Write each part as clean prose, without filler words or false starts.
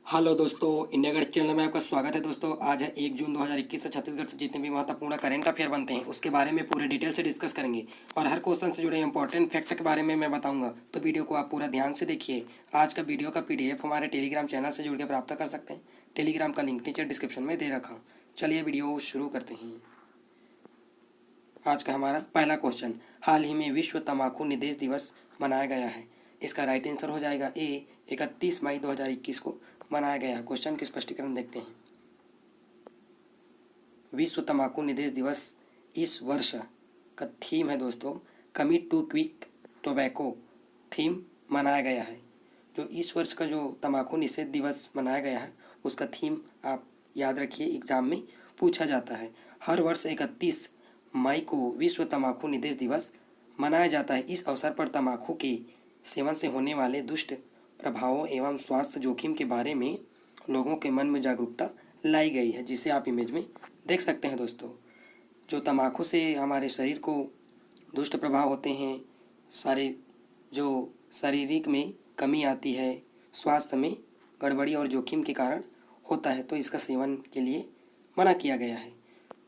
Hello दोस्तों, India गढ़ channel में आपका स्वागत है। दोस्तों आज है 1 जून 2021 से छत्तीसगढ़ से जितने भी महत्वपूर्ण करंट अफेयर बनते हैं उसके बारे में पूरे डिटेल से डिस्कस करेंगे और हर क्वेश्चन से जुड़े इंपॉर्टेंट फैक्ट के बारे में मैं बताऊंगा। तो वीडियो को आप पूरा ध्यान से देखिए। आज का वीडियो का पीडीएफ हमारे टेलीग्राम चैनल से जुड़ के प्राप्त कर सकते हैं। टेलीग्राम का लिंक नीचे डिस्क्रिप्शन में दे रखा। चलिए वीडियो शुरू करते हैं। आज का हमारा पहला क्वेश्चन, हाल ही में विश्व तंबाकू निषेध दिवस मनाया गया है। इसका राइट आंसर हो जाएगा ए, 31 मई 2021 को मनाया गया। क्वेश्चन के स्पष्टीकरण देखते हैं। विश्व तंबाकू निषेध दिवस इस वर्ष का थीम है दोस्तों, commit to quit tobacco theme मनाया गया है। जो इस वर्ष का जो तंबाकू निषेध दिवस मनाया गया है उसका थीम आप याद रखिए, एग्जाम में पूछा जाता है। हर वर्ष 31 मई को विश्व तंबाकू निषेध दिवस मनाया जाता है। इस अवसर पर तंबाकू के सेवन से होने वाले दुष्ट प्रभावों एवं स्वास्थ्य जोखिम के बारे में लोगों के मन में जागरूकता लाई गई है, जिसे आप इमेज में देख सकते हैं। दोस्तों जो तंबाकू से हमारे शरीर को दुष्ट प्रभाव होते हैं, सारे जो शारीरिक में कमी आती है, स्वास्थ्य में गड़बड़ी और जोखिम के कारण होता है, तो इसका सेवन के लिए मना किया गया है।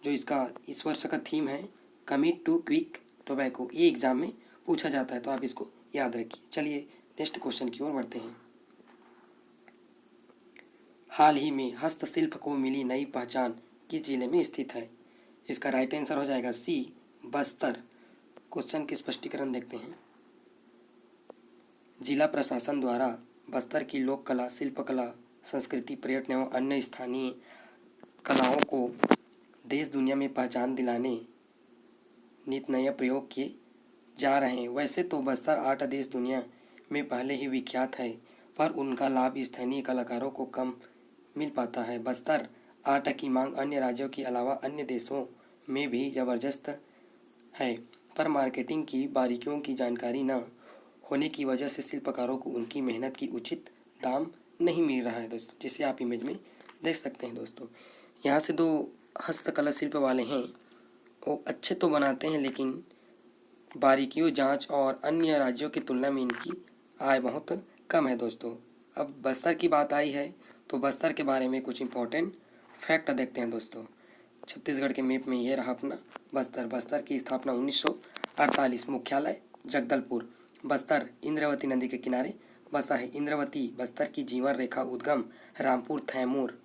जो इसका इस वर्ष का थीम है कमिट टू क्विक टोबैको, ये एग्जाम में पूछा जाता है, तो आप इसको याद रखिए। चलिए नेक्स्ट क्वेश्चन की ओर बढ़ते हैं। हाल ही में हस्तशिल्प को मिली नई पहचान किस जिले में स्थित है? इसका राइट आंसर हो जाएगा सी, बस्तर। क्वेश्चन के स्पष्टीकरण देखते हैं। जिला प्रशासन द्वारा बस्तर की लोक कला, शिल्पकला, संस्कृति, पर्यटन एवं अन्य स्थानीय कलाओं को देश दुनिया में पहचान दिलाने नित नए प्रयोग किए जा रहे हैं। वैसे तो बस्तर आर्ट देश दुनिया में पहले ही विख्यात है, पर उनका लाभ स्थानीय कलाकारों को कम मिल पाता है। बस्तर आर्ट की मांग अन्य राज्यों के अलावा अन्य देशों में भी ज़बरदस्त है, पर मार्केटिंग की बारीकियों की जानकारी न होने की वजह से शिल्पकारों को उनकी मेहनत की उचित दाम नहीं मिल रहा है दोस्तों, जिसे आप इमेज में देख सकते हैं। दोस्तों यहाँ से दो हस्तकला शिल्प वाले हैं, वो अच्छे तो बनाते हैं लेकिन बारीकियों, जांच और अन्य राज्यों की तुलना में इनकी आय बहुत कम है। दोस्तों अब बस्तर की बात आई है तो बस्तर के बारे में कुछ इंपॉर्टेंट फैक्ट देखते हैं। दोस्तों छत्तीसगढ़ के मैप में ये रहा अपना बस्तर। बस्तर की स्थापना 1948, मुख्यालय जगदलपुर। बस्तर इंद्रावती नदी के किनारे बसा है। इंद्रावती बस्तर की जीवन रेखा उद्गम रामपुर, थैमूर,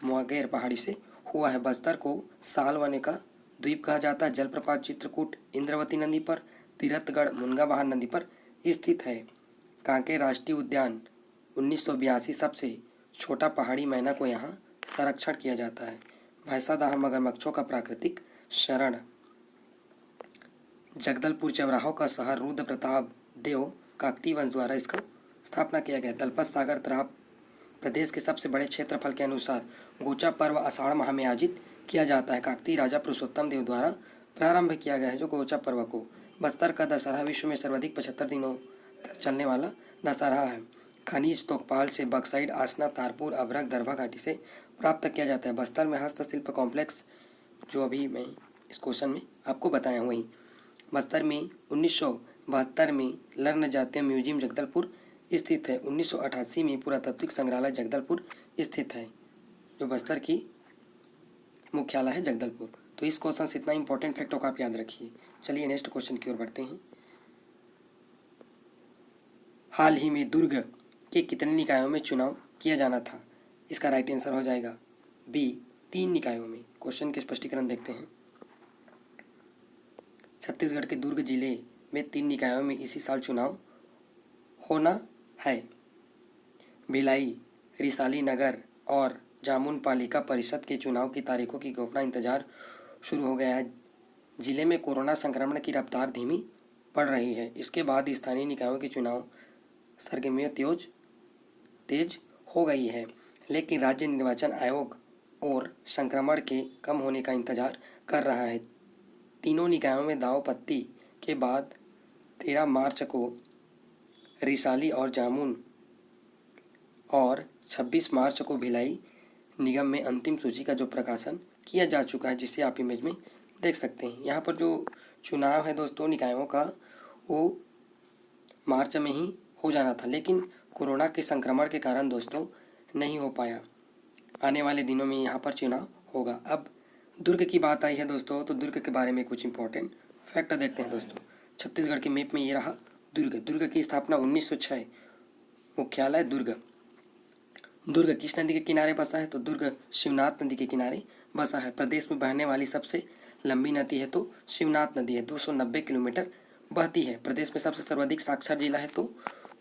मुंगेर पहाड़ी से हुआ है। बस्तर को सालवने का द्वीप कहा जाता है। जलप्रपात चित्रकूट इंद्रावती नदी पर, तीरथगढ़ मुनगा नदी पर स्थित है। कांकेर राष्ट्रीय उद्यान 1982 सबसे छोटा पहाड़ी मैना को यहाँ संरक्षण किया जाता है। भैंसादाह मगरमच्छों का प्राकृतिक शरण। जगदलपुर चौराहों का शहर रुद्र प्रताप देव काकतीय वंश द्वारा इसका स्थापना किया गया। दलपत सागर तराप प्रदेश के सबसे बड़े क्षेत्रफल के अनुसार गोचा पर्व आषाढ़ माह में आयोजित किया जाता है। काकतीय राजा पुरुषोत्तम देव द्वारा प्रारंभ किया गया है जो गोचा पर्व को। बस्तर का दशहरा विश्व में सर्वाधिक 75 दिनों तक चलने वाला दशहरा है। खनिज तोकपाल से बक्साइड, आसना, तारपुर, अभरक, दरभा घाटी से प्राप्त किया जाता है। बस्तर में हस्तशिल्प कॉम्प्लेक्स जो अभी मैं इस क्वेश्चन में आपको बताया वहीं बस्तर में 1972 में लर्न जातीय म्यूजियम जगदलपुर स्थित है। 1988 में पुरातात्विक संग्रहालय जगदलपुर स्थित है, जो बस्तर की मुख्यालय है जगदलपुर। तो इस क्वेश्चन से इतना इंपॉर्टेंट फैक्ट को आप याद रखिए। चलिए नेक्स्ट क्वेश्चन की ओर बढ़ते हैं। हाल ही में दुर्ग के कितने निकायों में चुनाव किया जाना था? इसका राइट आंसर हो जाएगा बी, 3 निकायों में। क्वेश्चन के स्पष्टीकरण देखते हैं। छत्तीसगढ़ के दुर्ग जिले में 3 निकायों में इसी साल चुनाव होना है। भिलाई, रिसाली नगर और जामुन पालिका परिषद के चुनाव की तारीखों की घोषणा इंतजार शुरू हो गया है। जिले में कोरोना संक्रमण की रफ्तार धीमी पड़ रही है। इसके बाद स्थानीय निकायों के चुनाव सरगर्मियां तेज हो गई है, लेकिन राज्य निर्वाचन आयोग और संक्रमण के कम होने का इंतजार कर रहा है। तीनों निकायों में दाव पत्ती के बाद 13 मार्च को रिसाली और जामुन और 26 मार्च को भिलाई निगम में अंतिम सूची का जो प्रकाशन किया जा चुका है, जिसे आप इमेज में देख सकते हैं। यहाँ पर जो चुनाव है दोस्तों निकायों का, वो मार्च में ही हो जाना था, लेकिन कोरोना के संक्रमण के कारण दोस्तों नहीं हो पाया। आने वाले दिनों में यहाँ पर चुनाव होगा। अब दुर्ग की बात आई है दोस्तों, तो दुर्ग के बारे में कुछ इंपॉर्टेंट फैक्ट देखते हैं दोस्तों। छत्तीसगढ़ के मैप में ये रहा दुर्ग। दुर्ग की स्थापना 1906। मुख्यालय दुर्ग। दुर्ग किस नदी के किनारे बसा है? तो दुर्ग शिवनाथ नदी के किनारे बसा है। प्रदेश में बहने वाली सबसे लंबी नदी है तो शिवनाथ नदी है, 290 किलोमीटर बहती है। प्रदेश में सबसे सर्वाधिक साक्षर जिला है तो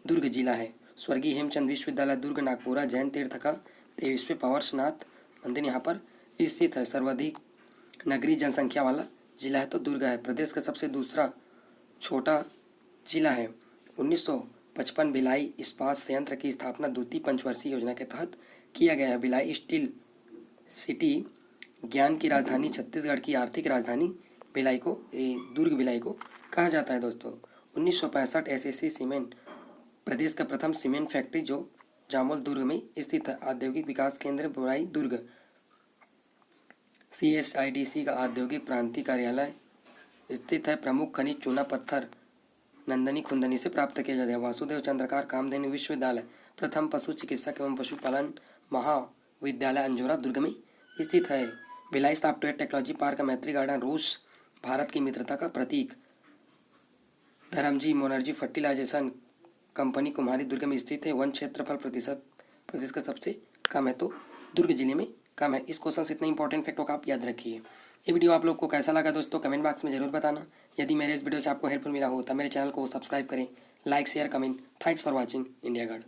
दुर्ग जिला है। स्वर्गीय हेमचंद विश्वविद्यालय दुर्ग नागपुरा जैन तीर्थ का 23वें पार्श्वनाथ मंदिर यहाँ पर स्थित है। सर्वाधिक नगरीय जनसंख्या वाला जिला है तो दुर्ग है। प्रदेश का सबसे दूसरा छोटा जिला है। 1955 भिलाई इस्पात संयंत्र की स्थापना द्वितीय पंचवर्षीय योजना के तहत किया गया है। भिलाई स्टील सिटी ज्ञान की राजधानी, छत्तीसगढ़ की आर्थिक राजधानी भिलाई को, दुर्ग भिलाई को कहा जाता है दोस्तों। 1965 एसएससी सीमेंट प्रदेश का प्रथम सीमेंट फैक्ट्री जो जामोल दुर्ग में स्थित है। औद्योगिक विकास केंद्र भिलाई दुर्ग। CSIDC का औद्योगिक प्रांतीय कार्यालय स्थित है। प्रमुख खनिज चूना पत्थर नंदनी खुंदनी से प्राप्त किया जाता है। वासुदेव चंद्रकार कामधेनु विश्वविद्यालय प्रथम पशु चिकित्सक एवं पशुपालन महाविद्यालय अंजोरा दुर्ग में स्थित है। भिलाई सॉफ्टवेयर टेक्नोलॉजी पार्क, मैत्री गार्डन रूस भारत की मित्रता का प्रतीक। धर्मजी मोनर्जी फर्टिलाइजेशन कंपनी कुम्हारी दुर्ग में स्थित है। वन क्षेत्रफल प्रतिशत प्रदेश का सबसे कम है तो दुर्ग जिले में कम है। इस क्वेश्चन से इतने इंपॉर्टेंट फैक्टों का आप याद रखिए। ये वीडियो आप लोग को कैसा लगा दोस्तों, कमेंट बॉक्स में जरूर बताना। यदि मेरे इस वीडियो से आपको हेल्पफुल मिला हो तो मेरे चैनल को सब्सक्राइब करें, like share comment. Thanks for watching India guard.